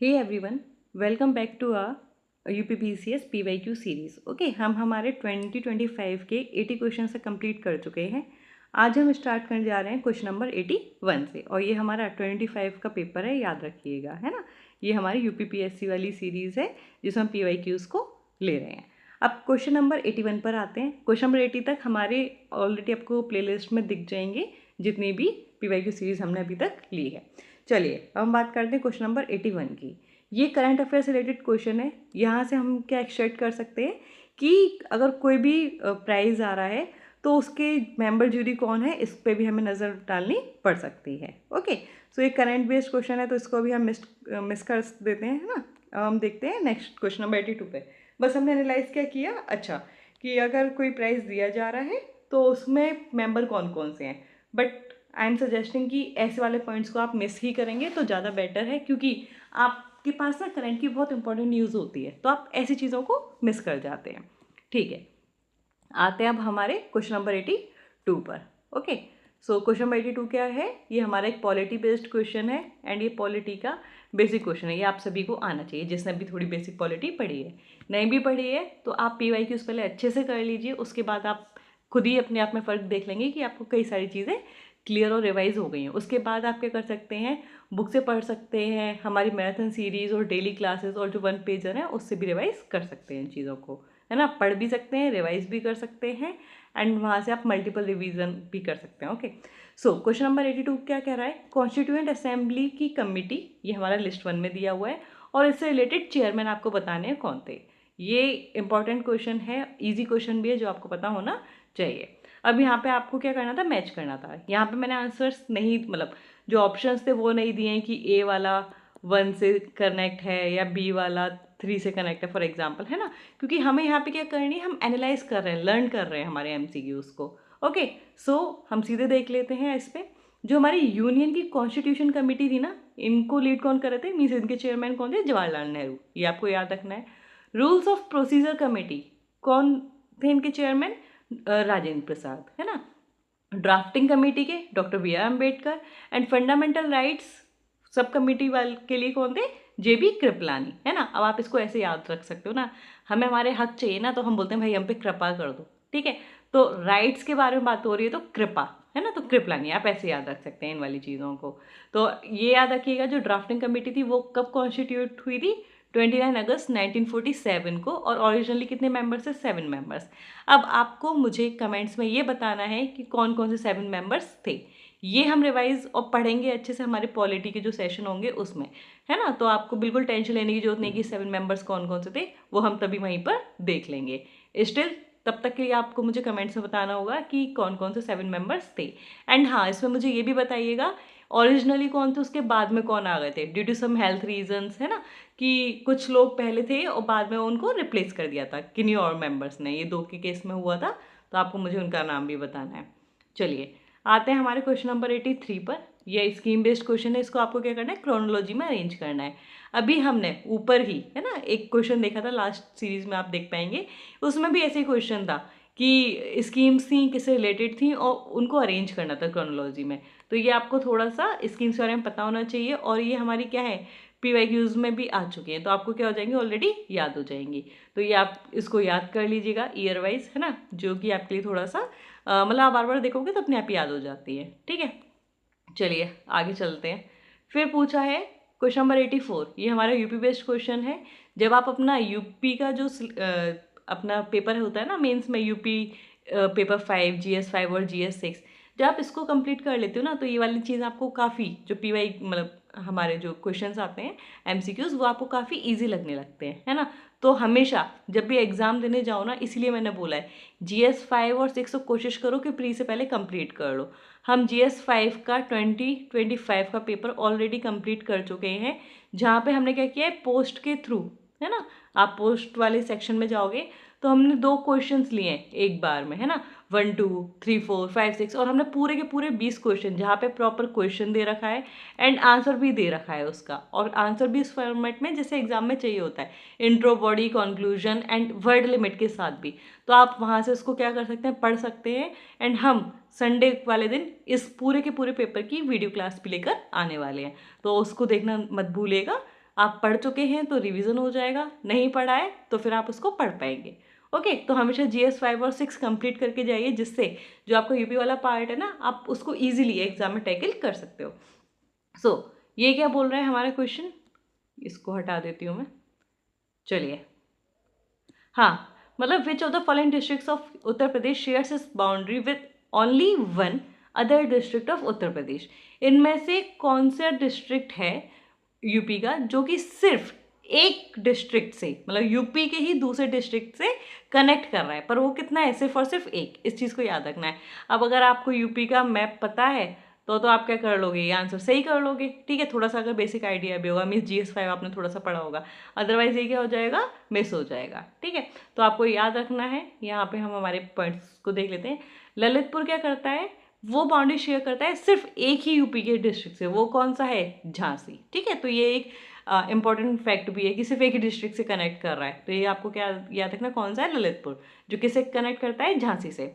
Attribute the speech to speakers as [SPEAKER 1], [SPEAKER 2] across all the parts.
[SPEAKER 1] Hey everyone, welcome back to our UPPCS PYQ series. Okay, हम हमारे 2025 के 80 question से कंप्लीट कर चुके हैं। आज हम स्टार्ट करने जा रहे हैं क्वेश्चन नंबर 81 से, और ये हमारा 25 का पेपर है, याद रखिएगा, है ना। ये हमारी यूपीपीएससी वाली सीरीज़ है जिसमें हम पीवाईक्यूज़ को ले रहे हैं। अब क्वेश्चन नंबर 81 पर आते हैं। क्वेश्चन नंबर 80 तक हमारे ऑलरेडी आपको प्लेलिस्ट में दिख जाएंगे जितनी भी पीवाईक्यू सीरीज़ हमने अभी तक ली है। चलिए अब हम बात करते हैं क्वेश्चन नंबर 81 की। ये करंट अफेयर से रिलेटेड क्वेश्चन है। यहाँ से हम क्या एक्सपेक्ट कर सकते हैं कि अगर कोई भी प्राइज़ आ रहा है तो उसके मेंबर जूरी कौन है, इस पर भी हमें नज़र डालनी पड़ सकती है। ओके, सो ये करंट बेस्ड क्वेश्चन है तो इसको भी हम मिस कर देते हैं, है ना। अब हम देखते हैं नेक्स्ट क्वेश्चन नंबर 82 पे। बस हमने एनालाइज क्या किया, अच्छा, कि अगर कोई प्राइज़ दिया जा रहा है तो उसमें मेंबर कौन कौन से हैं। बट आई एम सजेस्टिंग कि ऐसे वाले पॉइंट्स को आप मिस ही करेंगे तो ज़्यादा बेटर है, क्योंकि आपके पास ना करंट की बहुत इंपॉर्टेंट न्यूज़ होती है तो आप ऐसी चीज़ों को मिस कर जाते हैं। ठीक है, आते हैं अब हमारे क्वेश्चन नंबर 82 पर। ओके, सो क्वेश्चन नंबर 82 क्या है, ये हमारा एक पॉलिटी बेस्ड क्वेश्चन है एंड ये पॉलिटी का बेसिक क्वेश्चन है। ये आप सभी को आना चाहिए जिसने भी थोड़ी बेसिक पॉलिटी पढ़ी है। नहीं भी पढ़ी है तो आप PYQs पहले अच्छे से कर लीजिए, उसके बाद आप खुद ही अपने आप में फ़र्क देख लेंगे कि आपको कई सारी चीज़ें क्लियर और रिवाइज हो गई हैं। उसके बाद आप क्या कर सकते हैं, बुक से पढ़ सकते हैं, हमारी मैराथन सीरीज़ और डेली क्लासेस और जो 1 पेजर है उससे भी रिवाइज कर सकते हैं इन चीज़ों को, है ना। पढ़ भी सकते हैं, रिवाइज भी कर सकते हैं एंड वहाँ से आप मल्टीपल रिवीजन भी कर सकते हैं। ओके, सो क्वेश्चन नंबर 82 क्या कह रहा है, कॉन्स्टिट्यूएंट असेंबली की कमेटी, ये हमारा लिस्ट 1 में दिया हुआ है और इससे रिलेटेड चेयरमैन आपको बताने हैं कौन थे। ये इंपॉर्टेंट क्वेश्चन है, ईजी क्वेश्चन भी है जो आपको पता होना चाहिए। अब यहाँ पे आपको क्या करना था, मैच करना था। यहाँ पे मैंने आंसर्स नहीं, मतलब जो ऑप्शंस थे वो नहीं दिए हैं कि ए वाला 1 से कनेक्ट है या बी वाला 3 से कनेक्ट है, फॉर एग्जांपल, है ना। क्योंकि हमें यहाँ पे क्या करनी है, हम एनालाइज कर रहे हैं, लर्न कर रहे हैं हमारे MCQs को। ओके, सो हम सीधे देख लेते हैं इस पर। जो हमारी यूनियन की कॉन्स्टिट्यूशन कमेटी थी ना, इनको लीड कौन कर रहे थे, मीन्स इनके चेयरमैन कौन थे, जवाहरलाल नेहरू। ये आपको याद रखना है। रूल्स ऑफ प्रोसीजर कमेटी, कौन थे इनके चेयरमैन, राजेंद्र प्रसाद, है ना। ड्राफ्टिंग कमेटी के doctor BR Ambedkar and fundamental rights sub committee वाले के लिए कौन थे, JB कृपलानी, है ना। अब आप इसको ऐसे याद रख सकते हो ना, हमें हमारे हक चाहिए ना तो हम बोलते हैं भाई हम पे कृपा कर दो, ठीक है। तो राइट्स के बारे में बात हो रही है तो कृपा, है ना, तो कृपलानी आप ऐसे याद रख सकते हैं इन वाली चीज़ों को। तो ये याद रखिएगा, जो ड्राफ्टिंग कमेटी थी वो कब कॉन्स्टिट्यूट हुई थी, 29 अगस्त 1947 को, और ओरिजिनली कितने मेंबर्स थे, 7 मेंबर्स। अब आपको मुझे कमेंट्स में ये बताना है कि कौन कौन से 7 मेंबर्स थे। ये हम रिवाइज और पढ़ेंगे अच्छे से हमारे पॉलिटी के जो सेशन होंगे उसमें, है ना। तो आपको बिल्कुल टेंशन लेने की जरूरत नहीं कि 7 मेंबर्स कौन कौन से थे, वो हम तभी वहीं पर देख लेंगे। स्टिल तब तक के लिए आपको मुझे कमेंट्स में बताना होगा कि कौन कौन से 7 मेंबर्स थे। एंड हाँ, इसमें मुझे ये भी बताइएगा ओरिजिनली कौन थे, उसके बाद में कौन आ गए थे, due to some health reasons, है ना, कि कुछ लोग पहले थे और बाद में उनको रिप्लेस कर दिया था किन्हीं और मेंबर्स ने। ये 2 के केस में हुआ था, तो आपको मुझे उनका नाम भी बताना है। चलिए आते हैं हमारे क्वेश्चन नंबर 83 पर। यह स्कीम बेस्ड क्वेश्चन है, इसको आपको क्या करना है, क्रोनोलॉजी में अरेंज करना है। अभी हमने ऊपर ही, है ना, एक क्वेश्चन देखा था लास्ट सीरीज में, आप देख पाएंगे, उसमें भी ऐसे ही क्वेश्चन था कि स्कीम्स थी किससे रिलेटेड थी और उनको अरेंज करना था क्रोनोलॉजी में। तो ये आपको थोड़ा सा स्कीम्स के बारे में पता होना चाहिए, और ये हमारी क्या है, PYQs में भी आ चुकी हैं, तो आपको क्या हो जाएंगी, ऑलरेडी याद हो जाएंगी। तो ये आप इसको याद कर लीजिएगा ईयर वाइज, है ना, जो कि आपके लिए थोड़ा सा मतलब आप बार बार देखोगे तो अपने आप याद हो जाती है, ठीक है। चलिए आगे चलते हैं। फिर पूछा है क्वेश्चन नंबर 84, ये हमारा यूपी बेस्ड क्वेश्चन है। जब आप अपना यूपी का जो अपना पेपर होता है ना मेंस में, यूपी पेपर 5, GS 5 और GS 6, जब आप इसको कंप्लीट कर लेते हो ना तो ये वाली चीज़ आपको काफ़ी, जो PY मतलब हमारे जो क्वेश्चंस आते हैं MCQs, वो आपको काफ़ी इजी लगने लगते हैं, है ना। तो हमेशा जब भी एग्ज़ाम देने जाओ ना, इसलिए मैंने बोला है GS 5 और 6 कोशिश करो कि प्री से पहले कंप्लीट कर लो। हम GS 5 का 2025 का पेपर ऑलरेडी कंप्लीट कर चुके हैं, जहाँ पे हमने क्या किया है, पोस्ट के थ्रू, है ना। आप पोस्ट वाले सेक्शन में जाओगे तो हमने 2 क्वेश्चंस लिए हैं एक बार में, है ना, 1 2 3 4 5 6, और हमने पूरे के पूरे 20 क्वेश्चन, जहाँ पे प्रॉपर क्वेश्चन दे रखा है एंड आंसर भी दे रखा है उसका, और आंसर भी इस फॉर्मेट में जैसे एग्जाम में चाहिए होता है, intro, body, conclusion and word limit के साथ भी। तो आप वहाँ से उसको क्या कर सकते हैं, पढ़ सकते हैं। एंड हम संडे वाले दिन इस पूरे के पूरे पेपर की वीडियो क्लास भी लेकर आने वाले हैं, तो उसको देखना मत भूलिएगा। आप पढ़ चुके हैं तो रिवीजन हो जाएगा, नहीं पढ़ा है तो फिर आप उसको पढ़ पाएंगे। ओके, तो हमेशा GS 5 और 6 कंप्लीट करके जाइए, जिससे जो आपका यूपी वाला पार्ट है ना, आप उसको ईजिली एग्जाम में टैकल कर सकते हो। सो ये क्या बोल रहा है हमारा क्वेश्चन, इसको हटा देती हूँ मैं। चलिए, हाँ, मतलब which of the following districts of Uttar Pradesh shares its boundary with only one other district of Uttar Pradesh. इनमें से कौन सा डिस्ट्रिक्ट है यूपी का जो कि सिर्फ एक डिस्ट्रिक्ट से, मतलब यूपी के ही दूसरे डिस्ट्रिक्ट से कनेक्ट कर रहा है, पर वो कितना है, सिर्फ और सिर्फ एक। इस चीज़ को याद रखना है। अब अगर आपको यूपी का मैप पता है तो आप क्या कर लोगे, ये आंसर सही कर लोगे। ठीक है, थोड़ा सा अगर बेसिक आइडिया भी होगा, मीन्स GS 5 आपने थोड़ा सा पढ़ा होगा, अदरवाइज ये क्या हो जाएगा, मिस हो जाएगा। ठीक है, तो आपको याद रखना है। यहाँ पे हम हमारे पॉइंट्स को देख लेते हैं। ललितपुर क्या करता है, वो बाउंड्री शेयर करता है सिर्फ एक ही यूपी के डिस्ट्रिक्ट से, वो कौन सा है, झांसी। ठीक है, तो ये एक इंपॉर्टेंट फैक्ट भी है कि सिर्फ एक ही डिस्ट्रिक्ट से कनेक्ट कर रहा है। तो ये आपको क्या याद रखना, कौन सा है, ललितपुर, जो किससे कनेक्ट करता है, झांसी से।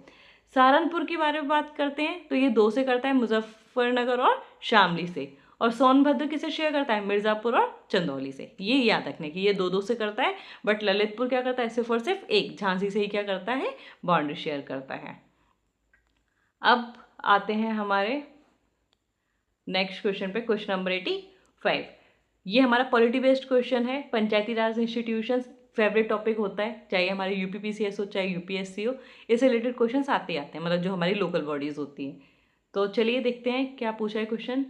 [SPEAKER 1] सहारनपुर के बारे में बात करते हैं तो ये दो से करता है, मुजफ्फरनगर और शामली से। और सोनभद्र किसे शेयर करता है, मिर्ज़ापुर और चंदौली से। ये याद रखने की, ये दो दो से करता है, बट ललितपुर क्या करता है, सिर्फ और सिर्फ एक, झांसी से ही क्या करता है, बाउंड्री शेयर करता है। अब आते हैं हमारे नेक्स्ट क्वेश्चन पे, क्वेश्चन नंबर 85। ये हमारा पॉलिटी बेस्ड क्वेश्चन है। पंचायती राज इंस्टीट्यूशंस फेवरेट टॉपिक होता है, चाहे हमारे UPPCS हो चाहे UPSC हो, इससे रिलेटेड क्वेश्चन आते ही आते हैं, मतलब जो हमारी लोकल बॉडीज होती हैं। तो चलिए देखते हैं क्या पूछा है question.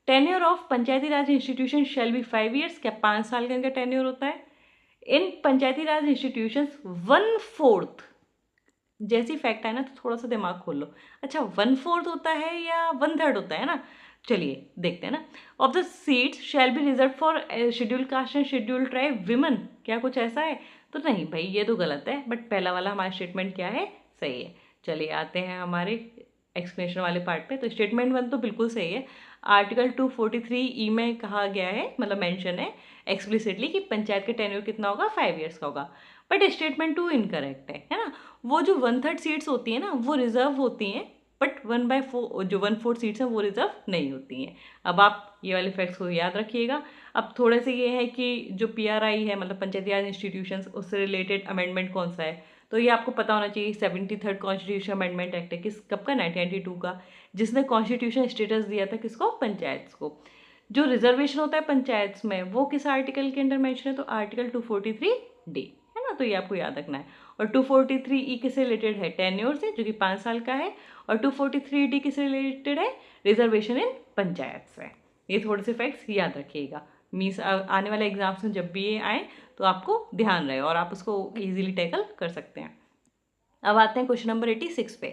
[SPEAKER 1] Tenure of Panchayati Raj institution shall be 5 years. क्या 5 साल का इनका टेन्योर होता है। इन पंचायती राज इंस्टीट्यूशंस 1/4, जैसी फैक्ट है ना तो थोड़ा सा दिमाग खोल लो। अच्छा, 1/4 होता है या 1/3 होता है ना, चलिए देखते हैं ना। Of the seats shall be reserve for schedule caste and schedule tribe women, क्या कुछ ऐसा है, तो नहीं भाई, ये तो गलत है। बट पहला वाला हमारा स्टेटमेंट क्या है, सही है। चलिए आते हैं हमारे एक्सप्लेनेशन वाले पार्ट पे। तो स्टेटमेंट 1 तो बिल्कुल सही है। आर्टिकल 243E में कहा गया है, मतलब मेंशन है एक्सप्लिसिटली कि पंचायत का टेन्योर कितना होगा, 5 ईयर्स का होगा। बट स्टेटमेंट 2 इनकरेक्ट है ना। वो जो 1/3 सीट्स होती हैं ना, वो रिजर्व होती हैं, बट 1/4 जो 1/4 सीट्स हैं वो रिजर्व नहीं होती हैं। अब आप ये वाले फैक्ट्स को याद रखिएगा। अब थोड़े से ये है कि जो PRI है, मतलब पंचायती राज इंस्टीट्यूशंस, उससे रिलेटेड अमेंडमेंट कौन सा है, तो ये आपको पता होना चाहिए। 73rd कॉन्स्टिट्यूशन अमेंडमेंट एक्ट है, किस कब का, 1992 का, जिसने कॉन्स्टिट्यूशन स्टेटस दिया था किसको, पंचायत को। जो रिजर्वेशन होता है पंचायत में, वो किस आर्टिकल के अंडर मेंशन है, तो आर्टिकल 243D है ना, तो ये आपको याद रखना है। और 243E किससे रिलेटेड है, टेन्योर से, जो कि 5 साल का है। और 243D किससे रिलेटेड है, रिजर्वेशन इन पंचायत से। ये थोड़े से फैक्ट्स याद रखिएगा, मीन्स आने वाले एग्जाम्स में जब भी ये आए तो आपको ध्यान रहे और आप उसको इजीली टैकल कर सकते हैं। अब आते हैं क्वेश्चन नंबर 86 पे।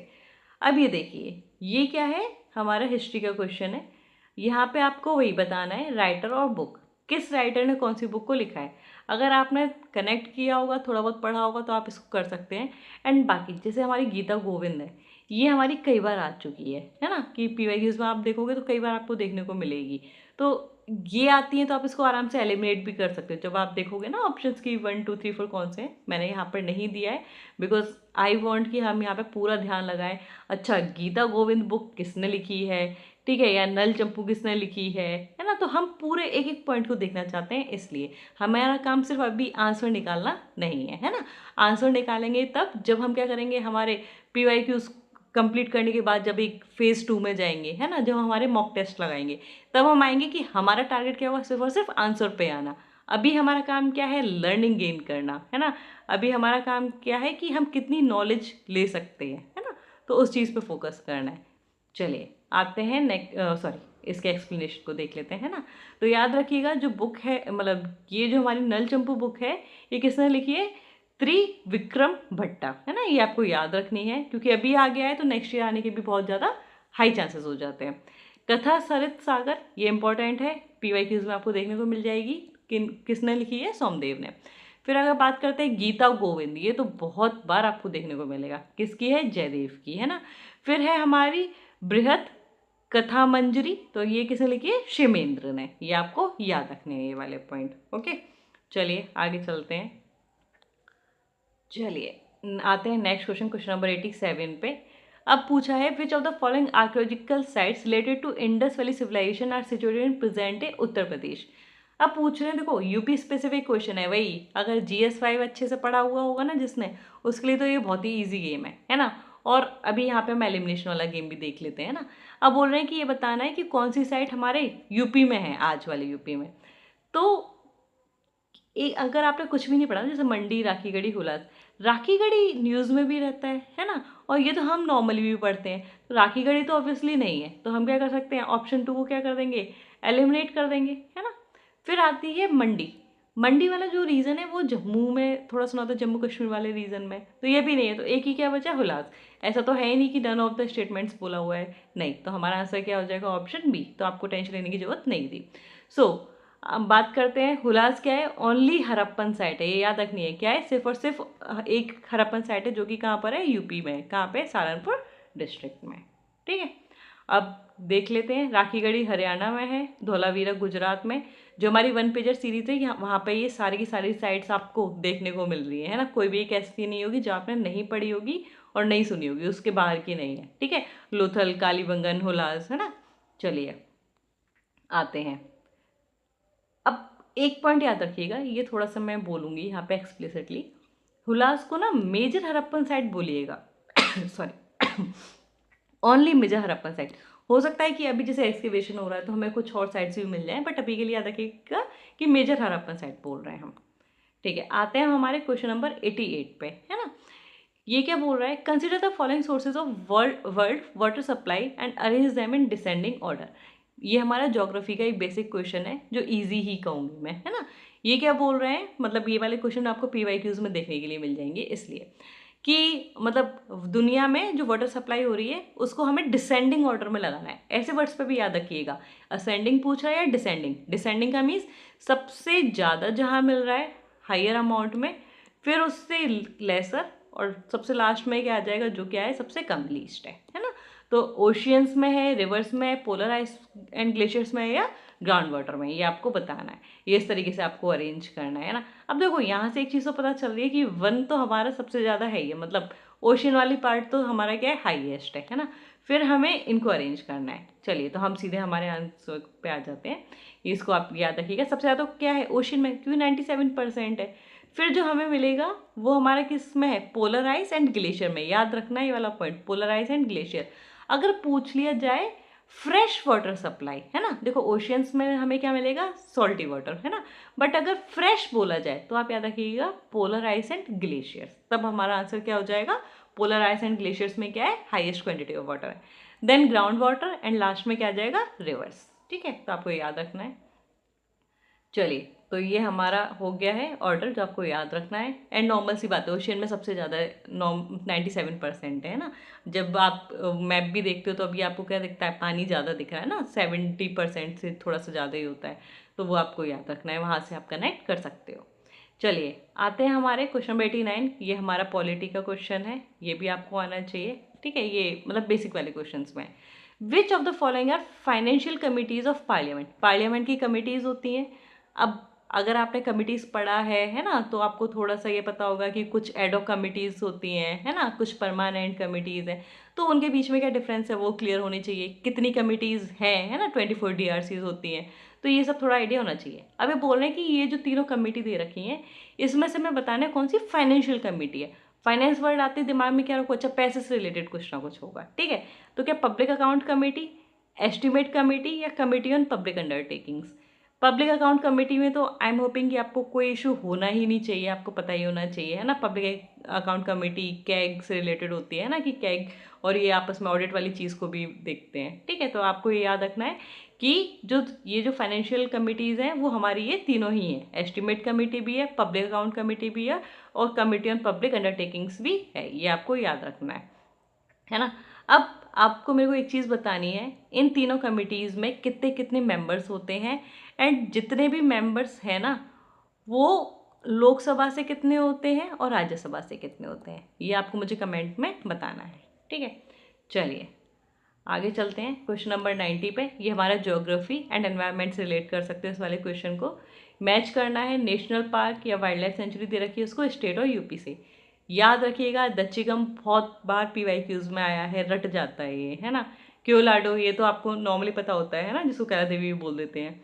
[SPEAKER 1] अब ये देखिए, ये क्या है, हमारा हिस्ट्री का क्वेश्चन है। यहाँ पे आपको वही बताना है, राइटर और बुक, किस राइटर ने कौन सी बुक को लिखा है। अगर आपने कनेक्ट किया होगा, थोड़ा बहुत पढ़ा होगा, तो आप इसको कर सकते हैं। एंड बाकी जैसे हमारी गीता गोविंद है, ये हमारी कई बार आ चुकी है ना, कि PYQs में आप देखोगे तो कई बार आपको देखने को मिलेगी। तो ये आती है तो आप इसको आराम से एलिमिनेट भी कर सकते हो। जब आप देखोगे ना ऑप्शंस की 1 2 3 4 कौन से हैं, मैंने यहाँ पर नहीं दिया है, बिकॉज आई वॉन्ट कि हम यहाँ पे पूरा ध्यान लगाएं। अच्छा, गीता गोविंद बुक किसने लिखी है, ठीक है, या नल चंपू किसने लिखी है ना, तो हम पूरे एक एक पॉइंट को देखना चाहते हैं। इसलिए हमारा काम सिर्फ अभी आंसर निकालना नहीं है ना। आंसर निकालेंगे तब जब हम क्या करेंगे, हमारे PYQs कंप्लीट करने के बाद जब एक फेज़ 2 में जाएंगे, है ना, जब हमारे मॉक टेस्ट लगाएंगे, तब हम आएंगे कि हमारा टारगेट क्या होगा, सिर्फ और सिर्फ आंसर पे आना। अभी हमारा काम क्या है, लर्निंग गेन करना, है ना। अभी हमारा काम क्या है कि हम कितनी नॉलेज ले सकते हैं, है ना, तो उस चीज़ पे फोकस करना है। चलिए आते हैं इसके एक्सप्लेनेशन को देख लेते हैं ना। तो याद रखिएगा, जो बुक है, मतलब ये जो हमारी नल चंपू बुक है, ये किसने लिखी है, त्रिविक्रम भट्टा, है ना। ये आपको याद रखनी है, क्योंकि अभी आ गया है तो नेक्स्ट ईयर आने के भी बहुत ज़्यादा हाई चांसेस हो जाते हैं। कथा सरित सागर, ये इंपॉर्टेंट है, PYQs में आपको देखने को मिल जाएगी। किसने लिखी है, सोमदेव ने। फिर अगर बात करते हैं गीता गोविंद, ये तो बहुत बार आपको देखने को मिलेगा, किसकी है, जयदेव की, है ना। फिर है हमारी बृहत कथा मंजरी, तो ये किसने लिखी है, शिवेंद्र ने। ये आपको याद रखने हैं ये वाले पॉइंट। ओके, चलिए आगे चलते हैं। चलिए आते हैं नेक्स्ट क्वेश्चन, क्वेश्चन नंबर 87 पे। अब पूछा है, which of the following archaeological sites related to Indus valley civilisation are situated in present day Uttar Pradesh. अब पूछ रहे हैं, देखो यूपी स्पेसिफिक क्वेश्चन है, वही अगर GS5 अच्छे से पढ़ा हुआ होगा ना जिसने, उसके लिए तो ये बहुत ही ईजी गेम है ना। और अभी यहाँ पे हम एलिमिनेशन वाला गेम भी देख लेते हैं ना। अब बोल रहे हैं कि ये बताना है कि कौन सी साइट हमारे यूपी में है, आज वाले यूपी में। तो अगर आपने कुछ भी नहीं पढ़ा, जैसे मंडी, राखीगढ़ी, हुलास, राखीगढ़ी न्यूज़ में भी रहता है ना, और ये तो हम नॉर्मली भी पढ़ते हैं, तो राखीगढ़ी तो ऑब्वियसली नहीं है, तो हम क्या कर सकते हैं, ऑप्शन 2 को क्या कर देंगे, एलिमिनेट कर देंगे, है ना। फिर आती है मंडी। मंडी वाला जो रीज़न है वो जम्मू में थोड़ा सुना था, जम्मू कश्मीर वाले रीजन में, तो ये भी नहीं है, तो एक ही क्या बचा, हुलास। ऐसा तो है ही नहीं कि नन ऑफ द स्टेटमेंट्स बोला हुआ है, नहीं, तो हमारा आंसर क्या हो जाएगा, ऑप्शन बी। तो आपको टेंशन लेने की जरूरत नहीं थी। सो अब बात करते हैं, हुलास क्या है, ओनली हरप्पन साइट है, ये याद रखनी है, क्या है, सिर्फ और सिर्फ एक हरप्पन साइट है, जो कि कहाँ पर है, यूपी में, कहाँ पे, सहारनपुर डिस्ट्रिक्ट में। ठीक है, अब देख लेते हैं, राखीगढ़ी हरियाणा में है, धौलावीरा गुजरात में। जो हमारी 1 पेजर सीरीज है, वहाँ पे ये सारी की सारी साइट्स आपको देखने को मिल रही है ना, कोई भी एक ऐसी नहीं होगी जो आपने नहीं पढ़ी होगी और नहीं सुनी होगी, उसके बाहर की नहीं है। ठीक है, लोथल, कालीबंगन, हुलास, है ना। चलिए आते हैं, अब एक पॉइंट याद रखिएगा, ये थोड़ा सा मैं बोलूँगी यहाँ पे एक्सप्लिसिटली, हुलास को ना मेजर हरप्पन साइट बोलिएगा sorry, only major Harappan site. हो सकता है कि अभी जैसे एक्सकेवेशन हो रहा है तो हमें कुछ और साइट्स भी मिल जाए, बट अभी के लिए याद रखिएगा कि मेजर हरप्पन साइट बोल रहे हैं हम। ठीक है, आते हैं हमारे क्वेश्चन नंबर 88 पे, है ना। ये क्या बोल रहा है, consider the following sources of world water supply and arrange them in descending order. ये हमारा ज्योग्राफी का एक बेसिक क्वेश्चन है, जो इजी ही कहूँगी मैं, है ना। ये क्या बोल रहे हैं, मतलब ये वाले क्वेश्चन आपको PYQs में देखने के लिए मिल जाएंगे, इसलिए कि मतलब दुनिया में जो वाटर सप्लाई हो रही है उसको हमें डिसेंडिंग ऑर्डर में लगाना है। ऐसे वर्ड्स पे भी याद रखिएगा, असेंडिंग पूछ रहा है या डिसेंडिंग। डिसेंडिंग का मीन्स सबसे ज़्यादा जहाँ मिल रहा है हायर अमाउंट में, फिर उससे लेसर, और सबसे लास्ट में क्या आ जाएगा, जो क्या है सबसे कम लीस्ट है ना। तो ओशियंस में है, रिवर्स में है, पोलर आइस एंड ग्लेशियर्स में है, या ग्राउंड वाटर में, ये आपको बताना है। ये इस तरीके से आपको अरेंज करना है ना। अब देखो यहाँ से एक चीज़ तो पता चल रही है कि 1 तो हमारा सबसे ज़्यादा है ही है, मतलब ओशियन वाली पार्ट तो हमारा क्या है, हाईएस्ट है ना। फिर हमें इनको अरेंज करना है। चलिए, तो हम सीधे हमारे आंसर पे आ जाते हैं। इसको आप याद रखिएगा, सबसे ज़्यादा क्या है ओशियन में, क्योंकि 97% है। फिर जो हमें मिलेगा वो हमारा किस में है, पोलर आइस एंड ग्लेशियर में। याद रखना है ये वाला point, polar ice and glacier. अगर पूछ लिया जाए फ्रेश वाटर सप्लाई, है ना, देखो ओशियंस में हमें क्या मिलेगा, सॉल्टी वाटर, है ना। बट अगर फ्रेश बोला जाए तो आप याद रखिएगा पोलर आइस एंड ग्लेशियर्स, तब हमारा आंसर क्या हो जाएगा, पोलर आइस एंड ग्लेशियर्स में क्या है, हाईएस्ट क्वांटिटी ऑफ वाटर है, then ground water, and last में क्या आ जाएगा, रिवर्स। ठीक है, तो आपको याद रखना है। चलिए, तो ये हमारा हो गया है ऑर्डर, जो आपको याद रखना है। एंड नॉर्मल सी बात है, ओशियन में सबसे ज़्यादा 97% है ना। जब आप मैप भी देखते हो तो अभी आपको क्या दिखता है, पानी ज़्यादा दिख रहा है ना, 70% से थोड़ा सा ज़्यादा ही होता है, तो वो आपको याद रखना है, वहाँ से आप कनेक्ट कर सकते हो। चलिए आते हैं हमारे क्वेश्चन नंबर 89। ये हमारा पॉलिटी का क्वेश्चन है, ये भी आपको आना चाहिए। ठीक है, ये मतलब बेसिक वाले क्वेश्चन में, which of the following are financial committees of parliament. Parliament की कमिटीज़ होती हैं। अब अगर आपने कमिटीज़ पढ़ा है ना, तो आपको थोड़ा सा ये पता होगा कि कुछ एडॉक कमिटीज़ होती हैं, है ना, कुछ परमानेंट कमिटीज़ हैं, तो उनके बीच में क्या डिफरेंस है वो क्लियर होनी चाहिए। कितनी कमिटीज़ हैं, है ना, 24 DRCs होती हैं, तो ये सब थोड़ा आइडिया होना चाहिए। अब ये बोल रहे हैं कि ये जो तीनों कमेटी दे रखी हैं, इसमें से मैं बताना है कौन सी फाइनेंशियल कमेटी है। फाइनेंस वर्ड आते दिमाग में क्या रखो, अच्छा पैसे से रिलेटेड कुछ ना कुछ होगा। ठीक है, तो क्या public account committee, estimate committee, या committee on public undertakings. Public account committee में तो आई एम होपिंग कि आपको कोई इशू होना ही नहीं चाहिए, आपको पता ही होना चाहिए, है ना। पब्लिक अकाउंट कमेटी कैग से रिलेटेड होती है ना, कि कैग और ये आपस में ऑडिट वाली चीज़ को भी देखते हैं। ठीक है, तो आपको ये याद रखना है कि जो फाइनेंशियल कमिटीज़ हैं वो हमारी ये तीनों ही हैं, एस्टिमेट कमेटी भी है, पब्लिक अकाउंट कमेटी भी है, और कमेटी ऑन पब्लिक अंडरटेकिंग्स भी है, ये आपको याद रखना है ना। अब आपको मेरे को एक चीज़ बतानी है, इन तीनों कमिटीज़ में कितने कितने मेंबर्स होते हैं, एंड जितने भी मेंबर्स हैं ना, वो लोकसभा से कितने होते हैं और राज्यसभा से कितने होते हैं, ये आपको मुझे कमेंट में बताना है। ठीक है, चलिए आगे चलते हैं क्वेश्चन नंबर 90 पे। ये हमारा ज्योग्राफी एंड एनवायरनमेंट से रिलेट कर सकते हैं इस वाले क्वेश्चन को। मैच करना है नेशनल पार्क या वाइल्ड लाइफ सेंचुरी दे रखी है उसको, स्टेट और यूपी से। याद रखिएगा, दच्चिगम बहुत बार PYQs में आया है, रट जाता है ये, है ना। क्योलाडो ये तो आपको नॉर्मली पता होता है ना, जिसको कैला देवी भी बोल देते हैं।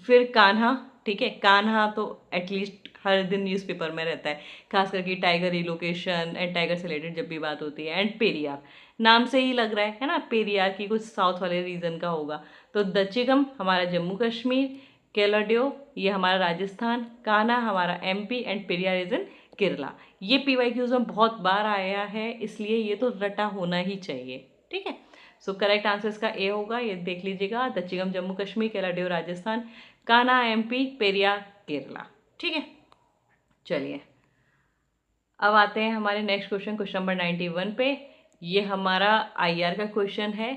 [SPEAKER 1] फिर कान्हा, ठीक है, कान्हा तो एटलीस्ट हर दिन न्यूज़पेपर में रहता है, खास करके टाइगर रिलोकेशन एंड टाइगर से रिलेटेड जब भी बात होती है। एंड पेरियार, नाम से ही लग रहा है ना, पेरियार की कुछ साउथ वाले रीजन का होगा। तो दचिगम हमारा जम्मू कश्मीर, केलाडियो ये हमारा राजस्थान, कान्हा हमारा MP and Periyar is in Kerala. ये PYQs में बहुत बार आया है, इसलिए ये तो रटा होना ही चाहिए, ठीक है। सो करेक्ट आंसर इसका ए होगा, ये देख लीजिएगा, दचिगम जम्मू कश्मीर, केलाडियो राजस्थान, कान्हा MP, पेरियार केरला, ठीक है। चलिए अब आते हैं हमारे नेक्स्ट क्वेश्चन नंबर 91 पे। ये हमारा IR का क्वेश्चन है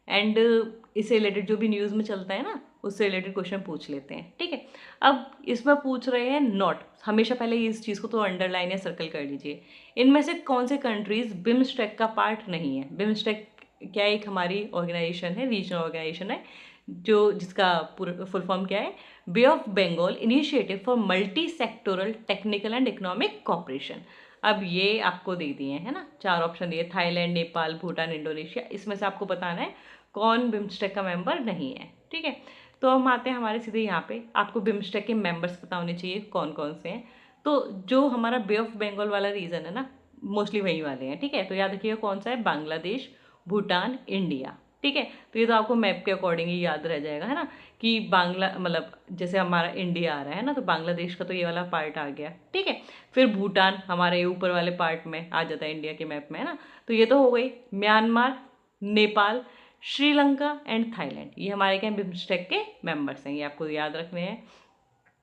[SPEAKER 1] एंड इससे रिलेटेड जो भी न्यूज़ में चलता है ना, उससे रिलेटेड क्वेश्चन पूछ लेते हैं, ठीक है। अब इसमें पूछ रहे हैं नॉट, हमेशा पहले इस चीज़ को तो अंडरलाइन या सर्कल कर लीजिए, इनमें से कौन से कंट्रीज बिम्स्टेक का पार्ट नहीं है। बिम्स्टेक क्या एक हमारी ऑर्गेनाइजेशन है, रीजनल ऑर्गेनाइजेशन है, जो जिसका पूरा फुल फॉर्म क्या है, bay of Bengal initiative for multi sectoral technical and economic cooperation. अब ये आपको दे दिए है ना, 4 ऑप्शन दिए, थाईलैंड, नेपाल, भूटान, इंडोनेशिया, इसमें से आपको बताना है कौन बिम्स्टेक का मेंबर नहीं है, ठीक है। तो हम आते हैं हमारे सीधे यहाँ पे, आपको बिम्स्टेक के मेंबर्स पता होने चाहिए कौन कौन से हैं। तो जो हमारा बे ऑफ बंगाल वाला रीजन है ना, मोस्टली वही वाले हैं, ठीक है। तो याद रखिएगा कौन सा है, बांग्लादेश, भूटान, इंडिया, ठीक है। तो ये तो आपको मैप के अकॉर्डिंग ही याद रह जाएगा, है ना, कि बांग्ला मतलब जैसे हमारा इंडिया आ रहा है ना, तो बांग्लादेश का तो ये वाला पार्ट आ गया, ठीक है। फिर भूटान हमारे ऊपर वाले पार्ट में आ जाता है इंडिया के मैप में, है ना। तो ये तो हो गई, Myanmar, Nepal, Sri Lanka and Thailand, ये हमारे क्या बिम्स्टेक के मेंबर्स हैं, ये आपको याद रखने हैं।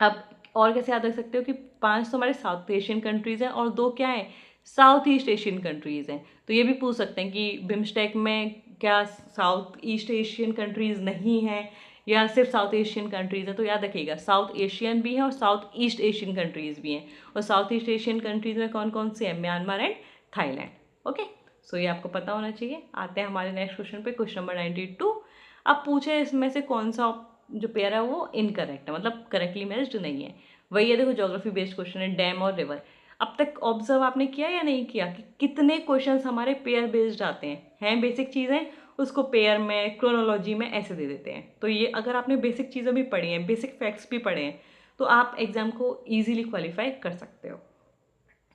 [SPEAKER 1] अब और कैसे याद रख सकते हो कि 5 तो हमारे साउथ एशियन कंट्रीज़ हैं और 2 क्या हैं, साउथ ईस्ट एशियन कंट्रीज़ हैं। तो ये भी पूछ सकते हैं कि बिम्स्टेक में क्या साउथ ईस्ट एशियन कंट्रीज़ नहीं हैं या सिर्फ साउथ एशियन कंट्रीज़ हैं। तो याद रखिएगा साउथ एशियन भी है और साउथ ईस्ट एशियन कंट्रीज़ भी हैं, और साउथ ईस्ट एशियन कंट्रीज़ में कौन कौन से हैं, म्यांमार एंड थाईलैंड, ओके। सो ये आपको पता होना चाहिए। आते हैं हमारे नेक्स्ट क्वेश्चन पे, क्वेश्चन नंबर 92। अब पूछे इसमें से कौन सा जो पेयर है वो इनकरेक्ट है, मतलब करेक्टली मैच्ड नहीं है। वही है, देखो ज्योग्राफी बेस्ड क्वेश्चन है, डैम और रिवर। अब तक ऑब्जर्व आपने किया या नहीं किया कि कितने क्वेश्चंस हमारे पेयर बेस्ड आते हैं बेसिक चीज़ें उसको पेयर में, क्रोनोलॉजी में ऐसे दे देते हैं। तो ये अगर आपने बेसिक चीज़ें भी पढ़ी हैं, बेसिक फैक्ट्स भी पढ़े हैं, तो आप एग्जाम को ईजिली क्वालिफाई कर सकते हो।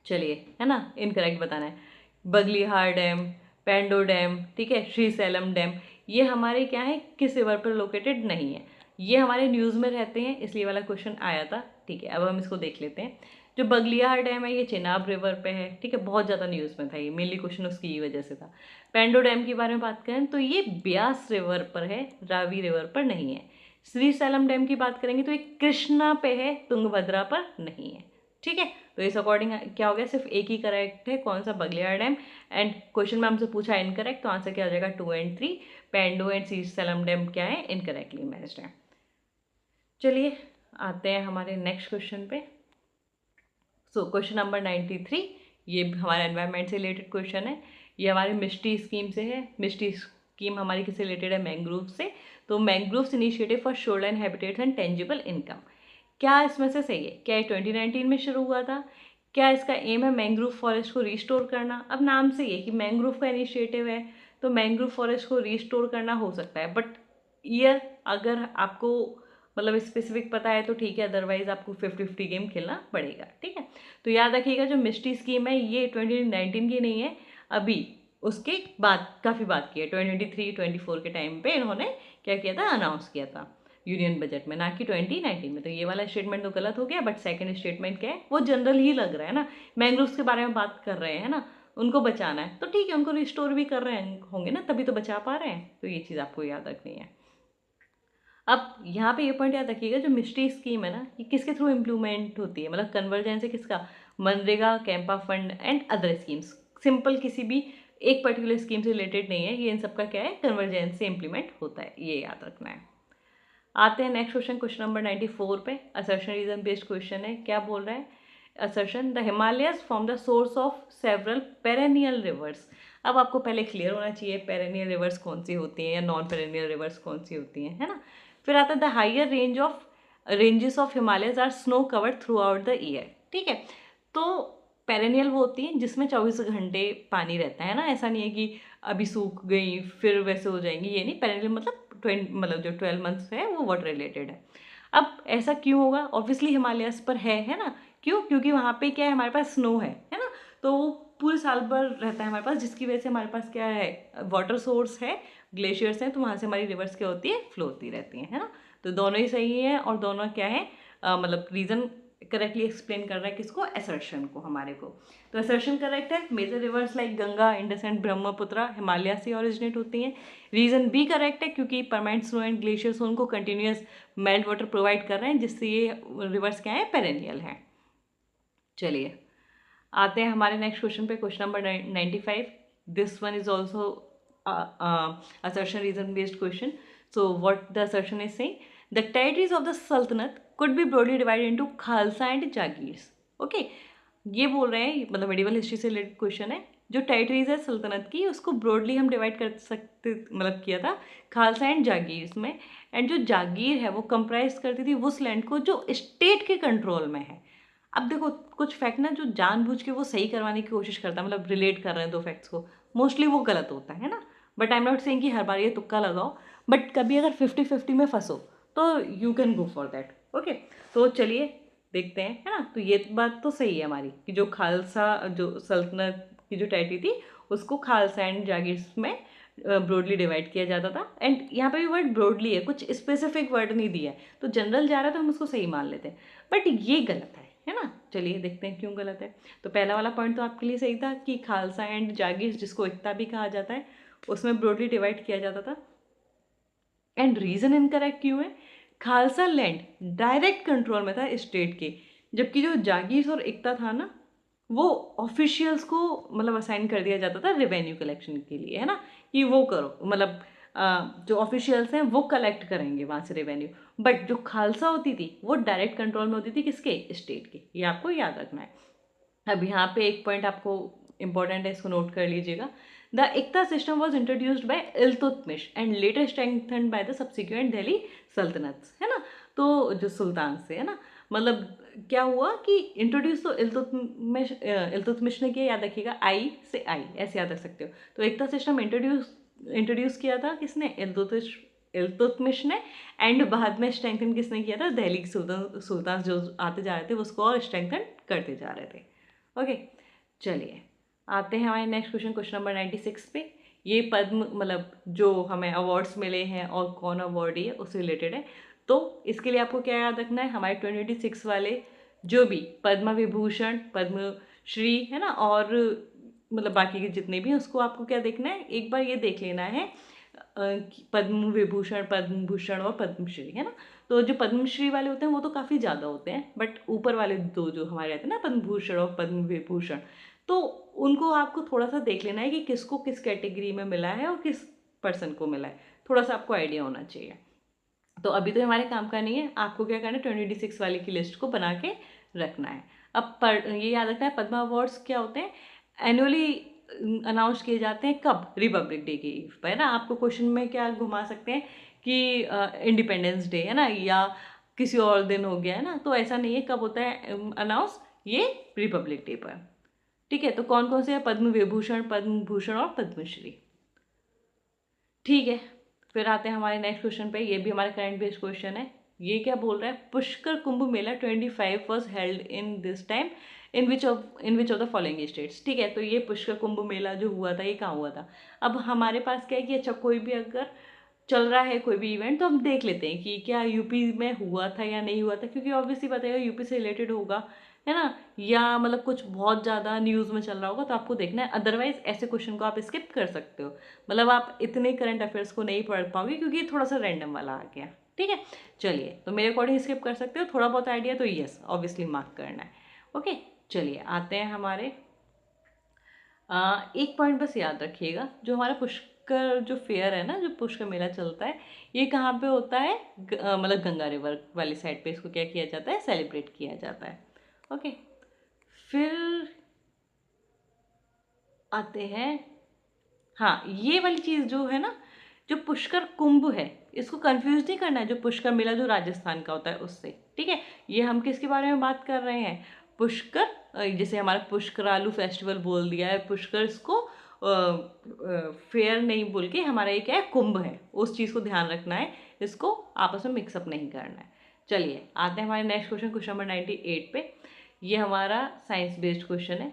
[SPEAKER 1] चलिए, है ना, इनकरेक्ट बताना है। बगलीहार डैम, पेंडो डैम, ठीक है, श्री सैलम डैम, ये हमारे क्या है, किस रिवर पर लोकेटेड नहीं है। ये हमारे न्यूज़ में रहते हैं, इसलिए वाला क्वेश्चन आया था, ठीक है। अब हम इसको देख लेते हैं। जो बगलियाहार डैम है ये चेनाब रिवर पे है, ठीक है, बहुत ज़्यादा न्यूज़ में था ये, मेनली क्वेश्चन उसकी ही वजह से था। पेंडो डैम के बारे में बात करें तो ये ब्यास रिवर पर है, रावी रिवर पर नहीं है। श्री सैलम डैम की बात करेंगे तो ये कृष्णा पे है, तुंगभद्रा पर नहीं है, ठीक है। तो इस अकॉर्डिंग क्या हो गया, सिर्फ एक ही करेक्ट है, कौन सा, बगलियाहार डैम। एंड क्वेश्चन में हमसे पूछा इनकरेक्ट, तो आंसर क्या हो जाएगा, 2 एंड 3, पेंडो एंड श्री सैलम डैम क्या है, इनकरेक्टली मैच्ड है। चलिए आते हैं हमारे नेक्स्ट क्वेश्चन पे। सो क्वेश्चन नंबर 93, ये हमारा एनवायरनमेंट से रिलेटेड क्वेश्चन है। ये हमारे मिस्टी स्कीम से है। मिस्टी स्कीम हमारी किससे रिलेटेड है, मैंग्रोव से। तो mangroves initiative for shoreline habitats and tangible income, क्या इसमें से सही है, क्या ये 2019 में शुरू हुआ था, क्या इसका एम है मैंग्रोव फॉरेस्ट को रिस्टोर करना। अब नाम से ये कि मैंग्रोव का इनिशिएटिव है, तो मैंग्रोव फॉरेस्ट को रिस्टोर करना हो सकता है, बट ईयर अगर आपको मतलब स्पेसिफिक पता है तो ठीक है, अदरवाइज आपको 50-50 गेम खेलना पड़ेगा, ठीक है। तो याद रखिएगा जो मिस्टी स्कीम है ये 2019 की नहीं है, अभी उसके बाद काफ़ी बात की है, 2023-24 के टाइम पे इन्होंने क्या किया था, अनाउंस किया था यूनियन बजट में, ना कि 2019 में। तो ये वाला स्टेटमेंट तो गलत हो गया, बट सेकंड स्टेटमेंट क्या है, वो जनरल ही लग रहा है ना, मैंग्रोव्स के बारे में बात कर रहे हैं ना, उनको बचाना है तो ठीक है, उनको रिस्टोर भी कर रहे होंगे ना, तभी तो बचा पा रहे हैं। तो ये चीज़ आपको याद रखनी है। अब यहाँ पे ये पॉइंट याद रखिएगा, जो मिस्ट्री स्कीम है ना, ये किसके थ्रू इम्प्लीमेंट होती है, मतलब कन्वर्जेंस है किसका, MNREGA, CAMPA fund and other schemes. Simple किसी भी एक पर्टिकुलर स्कीम से रिलेटेड नहीं है ये, इन सबका क्या है, कन्वर्जेंस से इम्प्लीमेंट होता है, ये याद रखना है। आते हैं नेक्स्ट क्वेश्चन, क्वेश्चन नंबर 94 पे। असर्शन रीजन बेस्ड क्वेश्चन है, क्या बोल रहा है, assertion, the Himalayas form the source of several perennial reverse. अब आपको पहले क्लियर होना चाहिए पेरेनियल रिवर्स कौन सी होती हैं या नॉन पेरेनियल रिवर्स कौन सी होती हैं, है ना। फिर आता है the higher ranges of Himalayas are snow covered throughout the year, ठीक है। तो पेरेनियल वो होती हैं जिसमें 24 घंटे पानी रहता है ना, ऐसा नहीं है कि अभी सूख गई फिर वैसे हो जाएंगी, ये नहीं। पेरेनियल मतलब मतलब जो 12 मंथ्स है वो वाटर रिलेटेड है। अब ऐसा क्यों होगा? ऑब्वियसली हिमालयस पर है ना? क्यों? क्योंकि वहाँ पे क्या है, हमारे पास स्नो है ना? तो वो पूरे साल भर रहता है हमारे पास, जिसकी वजह से हमारे पास क्या है, वाटर सोर्स है, ग्लेशियर्स हैं, तो वहाँ से हमारी रिवर्स क्या होती है, फ्लो होती रहती हैं, है ना? तो दोनों ही सही है और दोनों क्या है, मतलब रीज़न करेक्टली एक्सप्लेन कर रहा है किसको, असर्शन को, हमारे को। तो असर्शन करेक्ट है। Major rivers like Ganga, Indus and Brahmaputra Himalaya से ओरिजिनेट होती हैं। रीज़न बी करेक्ट है, क्योंकि परमानेंट स्नो एंड ग्लेशियर्स उनको कंटिन्यूस मेल्ट वाटर प्रोवाइड कर रहे हैं, जिससे ये रिवर्स क्या है, पेरेनियल है। चलिए आते हैं हमारे नेक्स्ट क्वेश्चन पे, question number 95। This one is also assertion reason based question. So what the assertion is saying, the territories of the sultanate could be broadly divided into Khalsa and jagirs. Okay, ये बोल रहे हैं, मतलब मेडिवल हिस्ट्री से related question है, जो territories है सल्तनत की उसको ब्रॉडली हम डिवाइड कर सकते, मतलब किया था खालसा एंड जागीर्स में। एंड जो जागीर है वो कंप्राइज करती थी उस लैंड को जो स्टेट के कंट्रोल में है। अब देखो कुछ फैक्ट ना जो जानबूझ के वो सही करवाने की कोशिश करता है, मतलब रिलेट कर रहे हैं दो फैक्ट्स को, मोस्टली वो गलत होता है ना। But I am not saying कि हर बार ये तुक्का लगाओ, बट कभी अगर 50-50 में फंसो तो you can go for that. Okay, तो चलिए देखते हैं, है ना। तो ये बात तो सही है हमारी कि जो खालसा, जो सल्तनत की जो टेरिटरी थी उसको खालसा एंड जागीर्स में ब्रॉडली डिवाइड किया जाता था। एंड यहाँ पे भी वर्ड ब्रॉडली है, कुछ स्पेसिफिक वर्ड नहीं दिया है, तो जनरल जा रहा है तो हम उसको सही मान लेते हैं, बट ये गलत है ना। चलिए देखते हैं क्यों गलत है। तो पहला वाला पॉइंट तो आपके लिए सही था कि खालसा एंड जागीर, जिसको एकता भी कहा जाता है, उसमें ब्रॉडली डिवाइड किया जाता था। एंड रीजन इनकरेक्ट क्यों है? खालसा लैंड डायरेक्ट कंट्रोल में था स्टेट के, जबकि जो जागीर और एकता था ना, वो ऑफिशियल्स को मतलब असाइन कर दिया जाता था रेवेन्यू कलेक्शन के लिए, है ना, कि वो करो, मतलब जो ऑफिशियल्स हैं वो कलेक्ट करेंगे वहाँ से रेवेन्यू। बट जो खालसा होती थी वो डायरेक्ट कंट्रोल में होती थी किसके? स्टेट के। ये आपको याद रखना है। अब यहाँ पे एक पॉइंट आपको इंपॉर्टेंट है, इसको नोट कर लीजिएगा। The iqta system was introduced by Iltutmish and later strengthened by the subsequent Delhi Sultanate, है ना। तो जो सुल्तान से, है ना, मतलब क्या हुआ कि इंट्रोड्यूस तो इल्तुतमिश ने किया, याद रखिएगा, आई से आई ऐसे याद रख सकते हो। तो एकता सिस्टम इंट्रोड्यूस किया था किसने? इल्तुतमिश ने। एंड बाद में स्ट्रेंथन किसने किया था? दिल्ली के सुल्तान जो आते जा रहे थे उसको और स्ट्रेंथन करते जा रहे थे। ओके, चलिए आते हैं हमारे नेक्स्ट क्वेश्चन, क्वेश्चन नंबर 96 पे। ये पद्म, मतलब जो हमें अवार्ड्स मिले हैं और कौन अवार्डी है उससे रिलेटेड है। तो इसके लिए आपको क्या याद रखना है, हमारे 2026 वाले जो भी पद्म विभूषण, पद्मश्री, है ना, और मतलब बाकी के जितने भी, उसको आपको क्या देखना है, एक बार ये देख लेना है पद्म विभूषण, पद्म भूषण और पद्मश्री, है ना। तो जो पद्मश्री वाले होते हैं वो तो काफ़ी ज़्यादा होते हैं, बट ऊपर वाले दो जो हमारे रहते हैं ना, पद्म भूषण और पद्म विभूषण, तो उनको आपको थोड़ा सा देख लेना है कि किसको किस कैटेगरी में मिला है और किस पर्सन को मिला है, थोड़ा सा आपको आइडिया होना चाहिए। तो अभी तो हमारे काम का नहीं है, आपको क्या करना है, 2026 वाले की लिस्ट को बना के रखना है। अब ये याद रखना है, पद्मा अवार्ड्स क्या होते हैं, एनुअली अनाउंस किए जाते हैं कब? रिपब्लिक डे के ईव पर, है ना। आपको क्वेश्चन में क्या घुमा सकते हैं कि इंडिपेंडेंस डे, है ना, या किसी और दिन हो गया, है ना, तो ऐसा नहीं है। कब होता है अनाउंस? ये रिपब्लिक डे पर। ठीक है, तो कौन कौन से हैं? पद्म विभूषण, पद्म भूषण और पद्मश्री। ठीक है, फिर आते हैं हमारे नेक्स्ट क्वेश्चन पे। ये भी हमारा करंट बेस्ड क्वेश्चन है। ये क्या बोल रहा है, Pushkar Kumbh Mela 25 was held in this time in which of the following states. ठीक है, तो ये पुष्कर कुंभ मेला जो हुआ था ये कहाँ हुआ था? अब हमारे पास क्या है कि अच्छा कोई भी अगर चल रहा है कोई भी इवेंट, तो हम देख लेते हैं कि क्या यूपी में हुआ था या नहीं हुआ था, क्योंकि ऑब्वियसली बताएगा यूपी से रिलेटेड होगा, है ना, या मतलब कुछ बहुत ज़्यादा न्यूज़ में चल रहा होगा तो आपको देखना है। अदरवाइज ऐसे क्वेश्चन को आप स्किप कर सकते हो, मतलब आप इतने करंट अफेयर्स को नहीं पढ़ पाओगे क्योंकि ये थोड़ा सा रैंडम वाला आ गया। ठीक है, चलिए, तो मेरे अकॉर्डिंग स्किप कर सकते हो, थोड़ा बहुत आइडिया तो यस ऑब्वियसली मार्क करना है। ओके, चलिए आते हैं हमारे एक पॉइंट बस याद रखिएगा, जो हमारा पुष्कर जो फेयर है ना, जो पुष्कर मेला चलता है, ये कहाँ पे होता है? मतलब गंगा रिवर वाली साइड पे इसको क्या किया जाता है? सेलिब्रेट किया जाता है। ओके, फिर आते हैं, हाँ, ये वाली चीज़ जो है ना, जो पुष्कर कुंभ है, इसको कंफ्यूज नहीं करना है जो पुष्कर मेला जो राजस्थान का होता है उससे। ठीक है, ये हम किसके बारे में बात कर रहे हैं? पुष्कर, जैसे हमारा पुष्करालू फेस्टिवल बोल दिया है, पुष्कर इसको फेयर नहीं बोल के हमारा ये क्या है, कुंभ है, उस चीज़ को ध्यान रखना है, इसको आपस में मिक्सअप नहीं करना है। चलिए आते हैं हमारे नेक्स्ट क्वेश्चन नंबर 98 पे। ये हमारा साइंस बेस्ड क्वेश्चन है,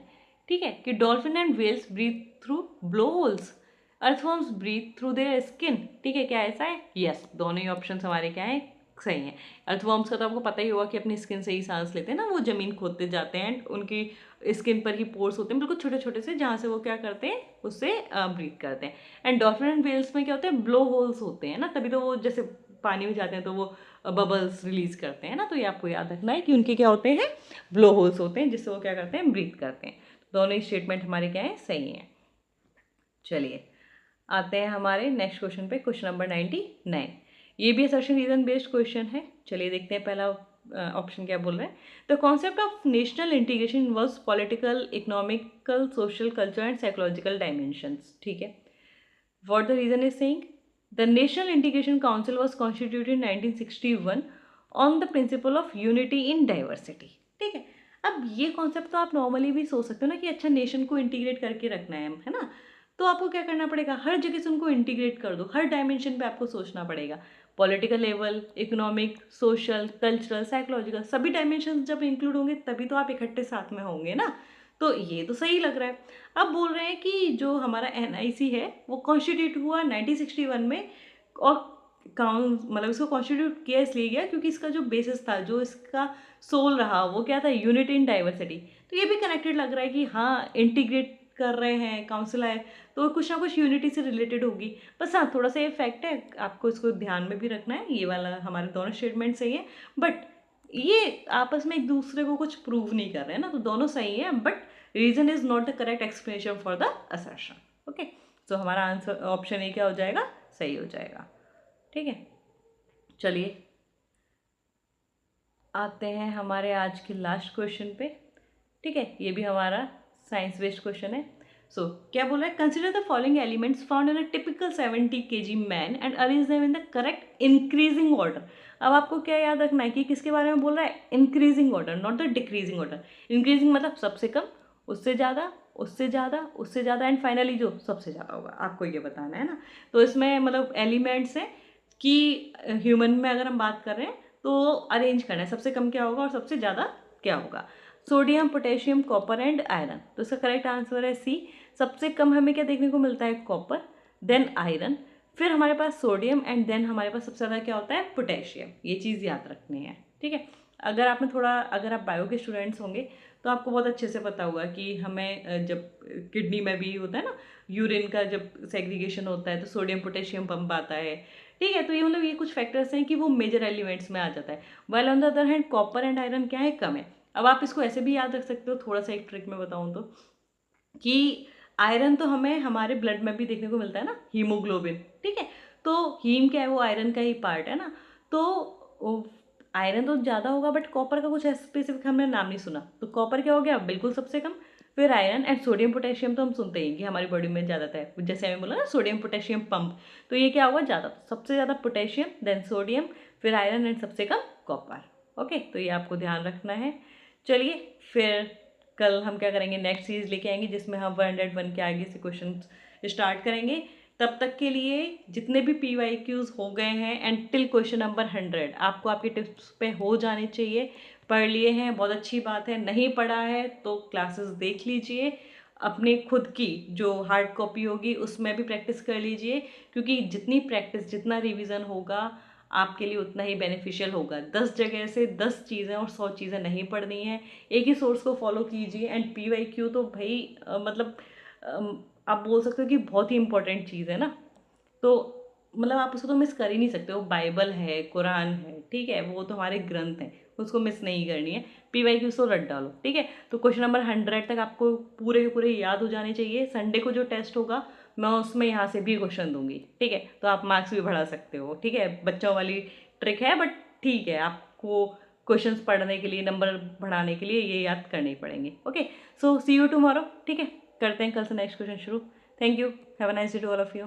[SPEAKER 1] ठीक है, कि dolphin and whales breathe through blow holes, earthworms breathe through their skin. ठीक है, क्या ऐसा है? यस, दोनों ही ऑप्शन हमारे क्या है, सही है। अर्थवर्म्स का तो आपको पता ही होगा कि अपनी स्किन से ही सांस लेते हैं ना, वो जमीन खोदते जाते हैं, उनकी स्किन पर ही पोर्स होते हैं बिल्कुल छोटे छोटे से, जहाँ से वो क्या करते हैं, उससे ब्रीथ करते हैं। एंड डॉल्फिन एंड व्हेल्स में क्या होता है, ब्लो होल्स होते हैं ना, तभी तो वो जैसे पानी में जाते हैं तो वो बबल्स रिलीज करते हैं ना, तो ये आपको याद रखना है कि उनके क्या होते हैं, ब्लो होल्स होते हैं, जिससे वो क्या करते हैं, ब्रीथ करते हैं। दोनों ही स्टेटमेंट हमारे क्या है, सही हैं। चलिए आते हैं हमारे नेक्स्ट क्वेश्चन पे, क्वेश्चन नंबर 99। ये भी असर्शन रीजन बेस्ड क्वेश्चन है। चलिए देखते हैं पहला ऑप्शन क्या बोल रहे हैं। The concept of national integration involves political, economical, social, culture and psychological dimensions. ठीक है, what the reason is saying, the National Integration Council was constituted in 1961 on the principle of unity in diversity। ठीक है, अब ये concept तो आप normally भी सोच सकते हो ना कि अच्छा नेशन को इंटीग्रेट करके रखना है ना, तो आपको क्या करना पड़ेगा, हर जगह से उनको इंटीग्रेट कर दो, हर डायमेंशन पे आपको सोचना पड़ेगा। Political level, economic, social, cultural, psychological, सभी डायमेंशन जब इंक्लूड होंगे तभी तो आप इकट्ठे साथ में होंगे ना, तो ये तो सही लग रहा है। अब बोल रहे हैं कि जो हमारा NIC है वो कॉन्स्टिट्यूट हुआ 1961 में, और मतलब इसको कॉन्स्टिट्यूट किया इसलिए गया क्योंकि इसका जो बेसिस था, जो इसका सोल रहा, वो क्या था, यूनिटी इन डाइवर्सिटी। तो ये भी कनेक्टेड लग रहा है कि हाँ, इंटीग्रेट कर रहे हैं, काउंसिल आए तो कुछ ना कुछ यूनिटी से रिलेटेड होगी। बस हाँ, थोड़ा सा ये फैक्ट है, आपको इसको ध्यान में भी रखना है। ये वाला हमारे दोनों स्टेटमेंट सही है, बट ये आपस में एक दूसरे को कुछ प्रूव नहीं कर रहे हैं ना, तो दोनों सही है, but reason is not the correct explanation for the assertion. Okay, तो हमारा आंसर ऑप्शन ए क्या हो जाएगा, सही हो जाएगा। ठीक है, चलिए आते हैं हमारे आज के लास्ट क्वेश्चन पे। ठीक है, ये भी हमारा साइंस बेस्ड क्वेश्चन है। सो क्या बोल रहा है, consider the following elements found in a typical 70 kg man and arrange them in the correct increasing order. अब आपको क्या याद रखना है कि किसके बारे में बोल रहा है, increasing order, not the decreasing order. Increasing मतलब सबसे कम, उससे ज़्यादा, उससे ज़्यादा, उससे ज़्यादा, एंड फाइनली जो सबसे ज़्यादा होगा, आपको ये बताना है ना। तो इसमें मतलब एलिमेंट्स हैं कि ह्यूमन में अगर हम बात कर रहे हैं तो अरेंज करना है, सबसे कम क्या होगा और सबसे ज़्यादा क्या होगा। Sodium, potassium, copper and iron. तो इसका करेक्ट आंसर है सी। सबसे कम हमें क्या देखने को मिलता है, कॉपर, देन आयरन, फिर हमारे पास सोडियम, एंड देन हमारे पास सबसे ज़्यादा क्या होता है, पोटेशियम। ये चीज़ याद रखनी है। ठीक है, अगर आप बायो के स्टूडेंट्स होंगे तो आपको बहुत अच्छे से पता होगा कि हमें जब किडनी में भी होता है ना, यूरिन का जब सेग्रीगेशन होता है तो सोडियम पोटेशियम पंप आता है। ठीक है, तो ये मतलब ये कुछ फैक्टर्स हैं कि वो मेजर एलिमेंट्स में आ जाता है। Well on the other hand copper and iron क्या है, कम है। अब आप इसको ऐसे भी याद रख सकते हो, थोड़ा सा एक ट्रिक में बताऊँ तो, कि आयरन तो हमें हमारे ब्लड में भी देखने को मिलता है ना, हीमोग्लोबिन। ठीक है, तो हीम क्या है, वो आयरन का ही पार्ट है ना, तो आयरन तो ज़्यादा होगा, बट कॉपर का कुछ स्पेसिफिक हमने नाम नहीं सुना, तो कॉपर क्या हो गया, बिल्कुल सबसे कम, फिर आयरन, एंड सोडियम पोटेशियम तो हम सुनते हैं कि हमारी बॉडी में ज़्यादा है, जैसे हमें बोला ना सोडियम पोटेशियम पंप, तो ये क्या होगा, ज़्यादा, सबसे ज़्यादा पोटेशियम, देन सोडियम, फिर आयरन, एंड सबसे कम कॉपर। ओके, तो ये आपको ध्यान रखना है। चलिए फिर कल हम क्या करेंगे, नेक्स्ट सीरीज लेके आएंगे जिसमें हम 101 के आगे से क्वेश्चन स्टार्ट करेंगे। तब तक के लिए जितने भी PYQs हो गए हैं एंड टिल क्वेश्चन नंबर 100 आपको आपके टिप्स पे हो जाने चाहिए। पढ़ लिए हैं, बहुत अच्छी बात है, नहीं पढ़ा है तो क्लासेस देख लीजिए, अपने खुद की जो हार्ड कॉपी होगी उसमें भी प्रैक्टिस कर लीजिए, क्योंकि जितनी प्रैक्टिस, जितना रिवीजन होगा आपके लिए उतना ही बेनिफिशियल होगा। 10 जगह से 10 चीज़ें और 100 चीज़ें नहीं पढ़नी है, एक ही सोर्स को फॉलो कीजिए। एंड PYQ तो भाई मतलब आप बोल सकते हो कि बहुत ही इंपॉर्टेंट चीज़ है ना, तो मतलब आप उसको तो मिस कर ही नहीं सकते हो। बाइबल है, कुरान है, ठीक है, वो तो हमारे ग्रंथ हैं, उसको मिस नहीं करनी है। PYQ तो रट डालो। ठीक है, तो क्वेश्चन नंबर 100 तक आपको पूरे के पूरे याद हो जाने चाहिए। संडे को जो टेस्ट होगा मैं उसमें यहाँ से भी क्वेश्चन दूंगी। ठीक है, तो आप मार्क्स भी बढ़ा सकते हो। ठीक है, बच्चों वाली ट्रिक है, बट ठीक है, आपको क्वेश्चंस पढ़ने के लिए, नंबर बढ़ाने के लिए ये याद करने ही पड़ेंगे। Okay, so see you tomorrow. ठीक है, करते हैं कल से नेक्स्ट क्वेश्चन शुरू। Thank you, have a nice day to all of you.